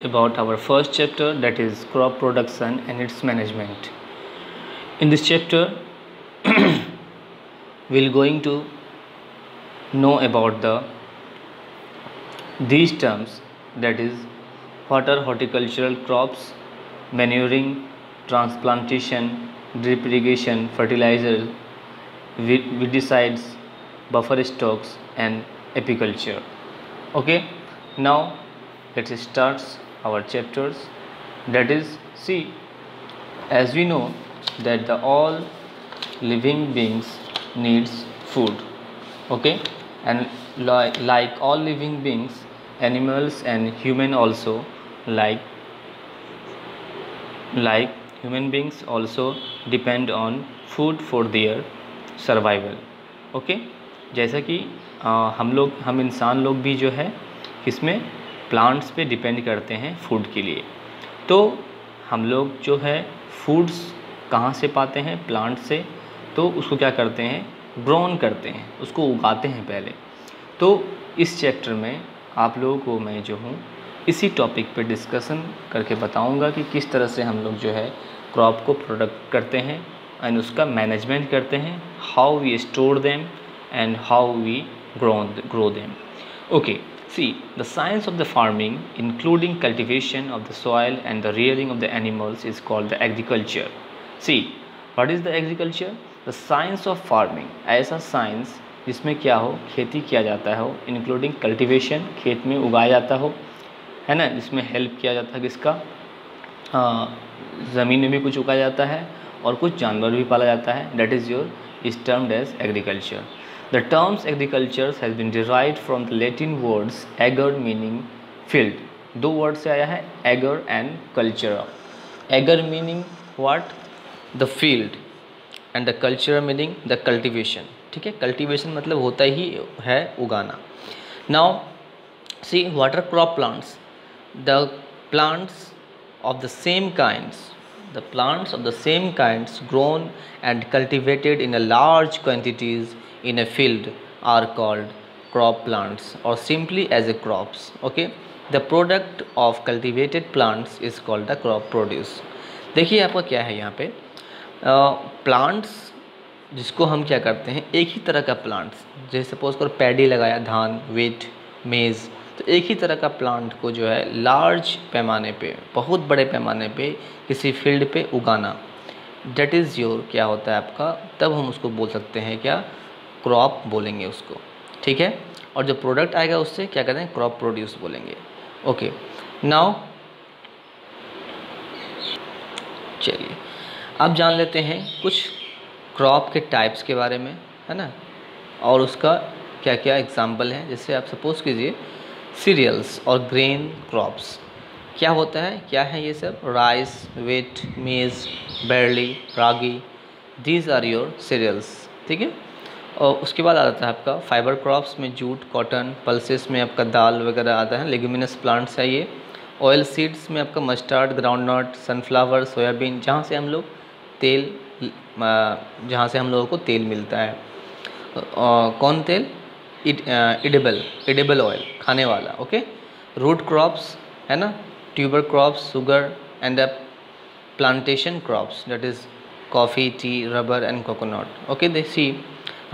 about our first chapter, that is crop production and its management. In this chapter, we're going to know about these terms, that is what are horticultural crops, manuring, transplantation, drip irrigation, fertilizer, weedicides, buffer stocks and apiculture. Okay, now let's start our chapters. That is, see, as we know that the all living beings needs food. Okay, and like all living beings, animals and human also, like human beings also depend on food for their survival. Okay, जैसा कि हम इंसान लोग भी जो है किसमें plants पे डिपेंड करते हैं फूड के लिए. तो हम लोग जो है फूड्स कहाँ से पाते हैं? प्लांट से. तो उसको क्या करते हैं? ग्रोन करते हैं, उसको उगाते हैं पहले. तो इस चैप्टर में आप लोगों को मैं जो हूँ इसी टॉपिक पे डिस्कशन करके बताऊँगा कि किस तरह से हम लोग जो है क्रॉप को प्रोडक्ट करते हैं एंड उसका मैनेजमेंट करते हैं, how we store them and how we grow them. Okay, see, the science of the farming, including cultivation of the soil and the rearing of the animals, is called the agriculture. See, what is the agriculture? The science of farming, ऐसा science जिसमें क्या हो, खेती किया जाता हो, including cultivation, खेत में उगाया जाता हो, है ना, जिसमें हेल्प किया जाता है किसका, ज़मीन में भी कुछ उगाया जाता है और कुछ जानवर भी पाला जाता है. That is your is termed as agriculture. The terms agriculture has been derived from the Latin words ager meaning field. दो वर्ड से आया है, ager and culture. Ager meaning what? The field, and the culture meaning the cultivation. ठीक है, cultivation मतलब होता ही है उगाना. Now see, what are crop plants? The plants of the same kinds grown and cultivated in a large quantities in a field are called crop plants or simply as a crops. Okay, the product of cultivated plants is called the crop produce. देखिए आपका क्या है यहाँ पे, plants जिसको हम क्या करते हैं, एक ही तरह का प्लांट्स, जैसे सपोज करो पैडी लगाया, धान, वीट, मेज़, तो एक ही तरह का प्लांट को जो है लार्ज पैमाने पे, बहुत बड़े पैमाने पे किसी फील्ड पे उगाना, डेट इज़ योर क्या होता है आपका, तब हम उसको बोल सकते हैं क्या, क्रॉप बोलेंगे उसको. ठीक है, और जो प्रोडक्ट आएगा उससे क्या कहते हैं, क्रॉप प्रोड्यूस बोलेंगे. ओके, नाउ चलिए अब जान लेते हैं कुछ क्रॉप के टाइप्स के बारे में, है ना, और उसका क्या क्या एग्जाम्पल है. जैसे आप सपोज कीजिए सीरियल्स और ग्रेन क्रॉप्स. क्या होता है, क्या है ये सब? राइस, व्हीट, मेज, बैर्ली, रागी, दीज आर योर सीरियल्स. ठीक है, और उसके बाद आ जाता है आपका फाइबर क्रॉप्स में जूट, कॉटन, पल्सेस में आपका दाल वगैरह आता है, लेग्यूमिनस प्लांट्स है ये. ऑयल सीड्स में आपका मस्टर्ड, ग्राउंडनट, सनफ्लावर, सोयाबीन, जहाँ से हम लोगों को तेल मिलता है. कौन तेल? एडिबल ऑयल, खाने वाला. ओके, रूट क्रॉप्स है ना, tuber crops, sugar, and plantation crops, that is coffee, tea, rubber and coconut. Okay, they see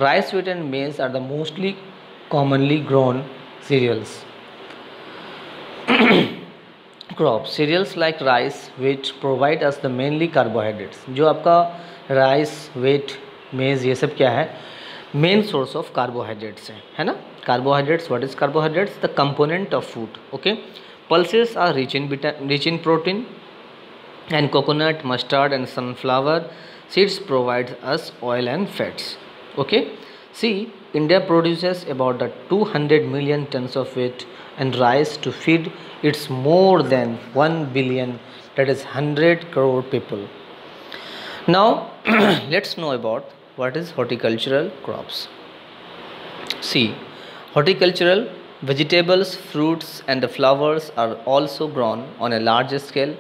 rice, wheat and maize are the mostly commonly grown cereals. Crops. Cereals like rice, wheat provide us the mainly carbohydrates. जो आपका rice, wheat, मेज़, ये सब क्या है, main source of carbohydrates है ना. Carbohydrates, what is carbohydrates? The component of food. Okay, pulses are rich in protein, and coconut, mustard and sunflower seeds provide us oil and fats. Okay, see, India produces about the 200 million tons of wheat and rice to feed its more than 1 billion, that is 100 crore people. Now let's know about what is horticultural crops. See, horticultural vegetables, fruits and the flowers are also grown on a large scale,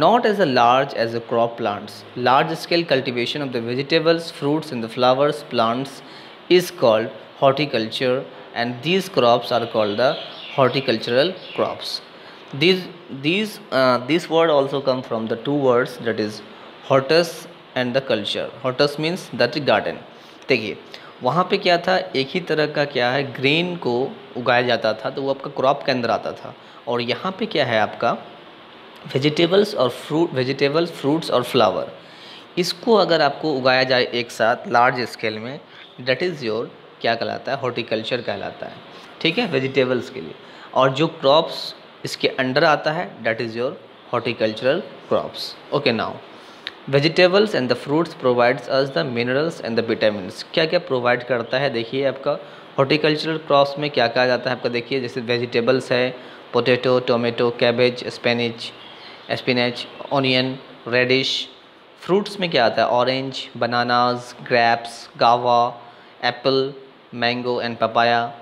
not as large as the crop plants. Large scale cultivation of the vegetables, fruits and the flowers plants is called horticulture, and these crops are called the horticultural crops. These word also come from the two words, that is hortus and the culture. Hortus means that garden. देखिए वहाँ पे क्या था, एक ही तरह का क्या है ग्रेन को उगाया जाता था, तो वो आपका क्रॉप के अंदर आता था। और यहाँ पे क्या है आपका वेजिटेबल्स फ्रूट्स और फ्लावर, इसको अगर आपको उगाया जाए एक साथ लार्ज स्केल में, दैट इज़ योर क्या कहलाता है, हॉर्टिकल्चर कहलाता है। ठीक है, वेजिटेबल्स के लिए। और जो क्रॉप्स इसके अंडर आता है, that is your horticultural crops. Okay, now vegetables and the fruits provides us the minerals and the vitamins. क्या क्या प्रोवाइड करता है, देखिए आपका हॉर्टिकल्चरल क्रॉप्स में क्या कहा जाता है आपका, देखिए जैसे वेजिटेबल्स है potato, tomato, cabbage, spinach, onion, radish. Fruits में क्या आता है, orange, bananas, grapes, guava, apple, mango and papaya.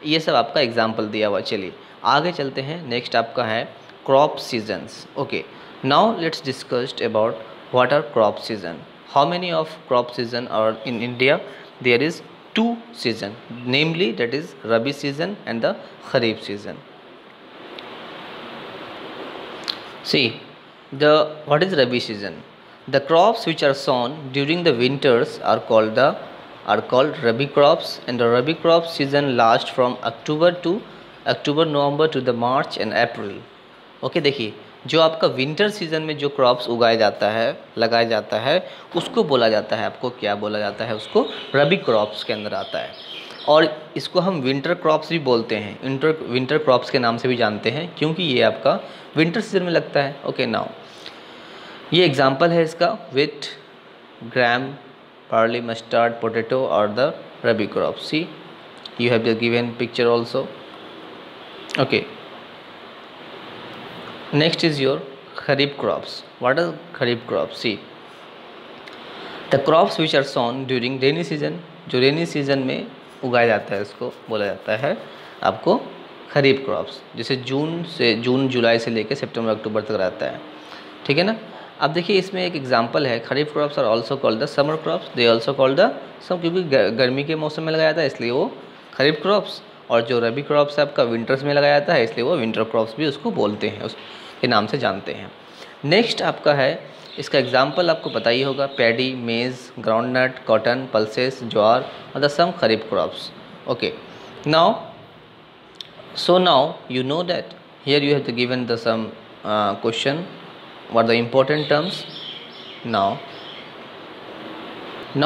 ये सब आपका एग्जाम्पल दिया हुआ। चलिए आगे चलते हैं। नेक्स्ट आपका है crop seasons. Okay, now let's discussed about what are crop season. How many of crop season are in India? There is 2 season, namely that is Rabi season and the Kharif season. See, what is Rabi season? The crops which are sown during the winters are called Rabi crops, and the Rabi crop season lasts from October, November to the March and April. Okay, देखिए जो आपका winter season में जो crops उगाया जाता है, लगाया जाता है, उसको बोला जाता है, आपको क्या बोला जाता है, उसको रबी क्रॉप्स के अंदर आता है। और इसको हम विंटर क्रॉप्स भी बोलते हैं, विंटर क्रॉप्स के नाम से भी जानते हैं, क्योंकि ये आपका विंटर सीजन में लगता है। ओके, नाउ ये एग्जांपल है इसका, wheat, gram, barley, mustard, potato और the rabi crops. See, you have the given picture also. Okay, next is your kharif crops. What are kharif crops? See, the crops which are sown during rainy season, जो rainy season में उगाया जाता है उसको बोला जाता है आपको खरीफ क्रॉप्स। जैसे जून जुलाई से लेकर सितंबर अक्टूबर तक रहता है। ठीक है ना। अब देखिए इसमें एक एग्जांपल है, kharif crops are also called the summer crops, they also called the sum, क्योंकि गर्मी के मौसम में लगाया जाता है इसलिए वो खरीफ क्रॉप्स, और जो रबी क्रॉप्स है आपका विंटर्स में लगाया जाता है इसलिए वो विंटर क्रॉप्स भी उसको बोलते हैं, के नाम से जानते हैं। नेक्स्ट आपका है, इसका एग्जाम्पल आपको पता ही होगा, पैडी, मेज़, ग्राउंडनट, कॉटन, पल्सेस, ज्वार और the some kharif crops. Okay, now you know that here you have to given the some question, what the important terms. Now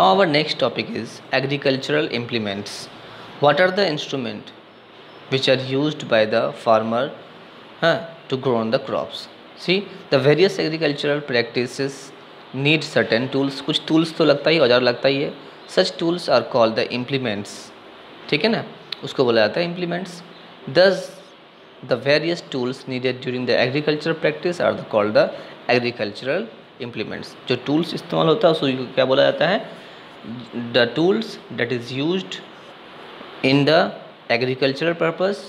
our next topic is agricultural implements. What are the instruments which are used by the farmer to grow on the crops? See, the various agricultural practices need certain tools. कुछ tools तो लगता ही, औजार लगता ही है। Such tools are called the implements. ठीक है ना, उसको बोला जाता है implements. Thus the various tools needed during the agricultural practice are called the agricultural implements. जो tools इस्तेमाल होता है उसको क्या बोला जाता है? The tools that is used in the agricultural purpose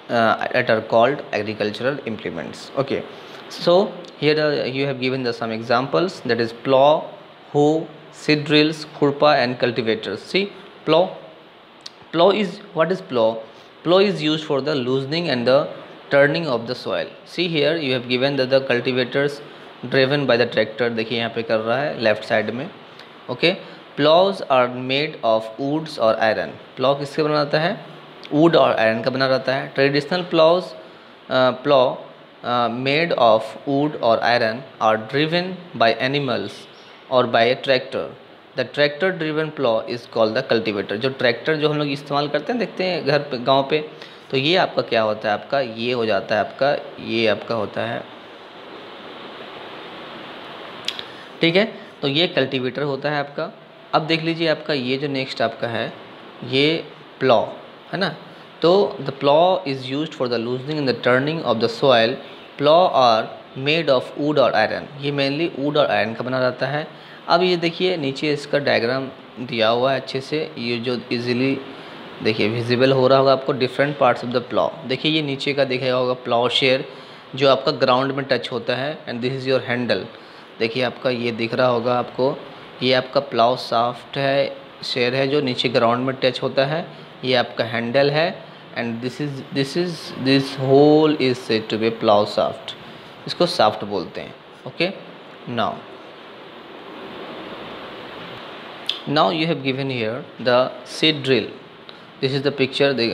that are called agricultural implements. Okay, so here you have given the some examples, that is plow, hoe, seed drills, khurpa and cultivators. See, plow is, what is plow? Plow is used for the loosening and the turning of the soil. See here you have given the cultivators driven by the tractor. देखिए यहाँ पे कर रहा है left side में। Okay, plows are made of woods और iron. plow किससे बना रहता है? वुड और आयरन का बना रहता है। Traditional plow made of wood और iron are driven by animals और by a tractor. The tractor driven plow is called the cultivator. जो ट्रैक्टर जो हम लोग इस्तेमाल करते हैं, देखते हैं घर पे, गांव पे, तो ये आपका क्या होता है, आपका ये हो जाता है, आपका ये आपका होता है। ठीक है, तो ये कल्टीवेटर होता है आपका। अब देख लीजिए आपका ये जो नेक्स्ट आपका है ये प्लॉ है ना। तो the plough is used for the loosening and the turning of the soil. Plough are made of wood और आयरन। ये मेनली वुड और आयरन का बना रहता है। अब ये देखिए नीचे इसका डायग्राम दिया हुआ है अच्छे से, ये जो इजीली देखिए विजिबल हो रहा होगा आपको, different parts of the plough. देखिए ये नीचे का दिखेगा होगा प्लॉ शेयर जो आपका ग्राउंड में टच होता है, and this is your handle. देखिए आपका ये दिख रहा होगा आपको, ये आपका प्लाउ शाफ्ट है, शेयर है जो नीचे ग्राउंड में टच होता है। ये आपका हैंडल है, and this whole is said to be plough shaft, इसको शाफ्ट बोलते हैं। Okay, now you have given here the seed drill. This is the picture, the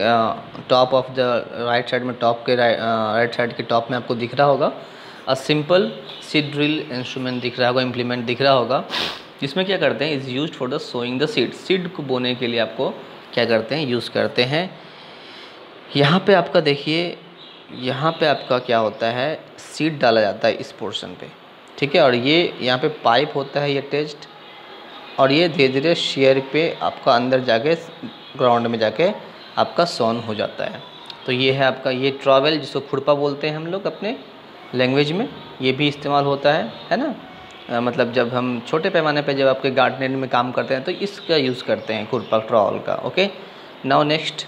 top of the right side में top के right side के top में आपको दिख रहा होगा a simple seed drill instrument दिख रहा होगा, implement दिख रहा होगा, जिसमें क्या करते हैं is used for the sowing the seed, seed को बोने के लिए आपको क्या करते हैं यूज़ करते हैं। यहाँ पे आपका देखिए, यहाँ पे आपका क्या होता है सीड डाला जाता है इस पोर्शन पे, ठीक है, और ये यहाँ पे पाइप होता है ये टेस्ट, और ये धीरे धीरे शेयर पे आपका अंदर जाके ग्राउंड में जाके आपका सोन हो जाता है। तो ये है आपका ये ट्रॉवेल, जिसको खुरपा बोलते हैं हम लोग अपने लैंग्वेज में, ये भी इस्तेमाल होता है ना। मतलब जब हम छोटे पैमाने पे जब आपके गार्डनिंग में काम करते हैं तो इसका यूज़ करते हैं खुरपा ट्रॉवेल का। Okay, now next,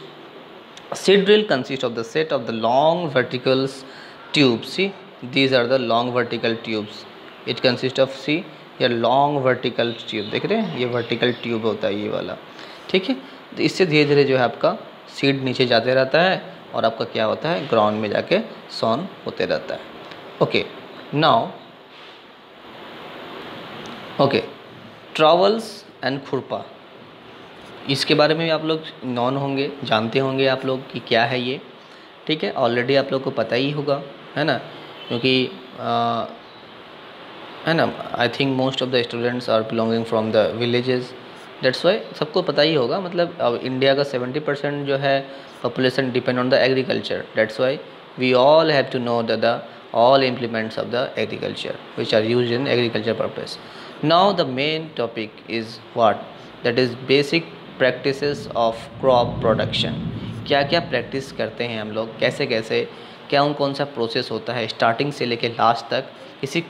seed drill consists of the set of the long vertical tubes. See, these are the long vertical tubes. It consists of, see, ये लॉन्ग वर्टिकल ट्यूब देख रहे हैं, ये वर्टिकल ट्यूब होता है ये वाला, ठीक है। तो इससे धीरे धीरे जो है आपका सीड नीचे जाते रहता है और आपका क्या होता है ग्राउंड में जाके सॉन होते रहता है। Okay, now okay, trowels and खुरपा, इसके बारे में भी आप लोग नॉन होंगे, जानते होंगे आप लोग कि क्या है ये, ठीक है, ऑलरेडी आप लोग को पता ही होगा, है ना, क्योंकि है ना, I think most of the students are belonging from the villages, that's why सबको पता ही होगा। मतलब अब इंडिया का 70% जो है population depend on the agriculture, that's why we all have to know the all implements of the agriculture which are used in agriculture purpose. Now the main topic is what, that is basic practices of crop production. क्या क्या practice करते हैं हम लोग, कैसे कैसे क्या कौन सा प्रोसेस होता है स्टार्टिंग से लेके लास्ट तक किसी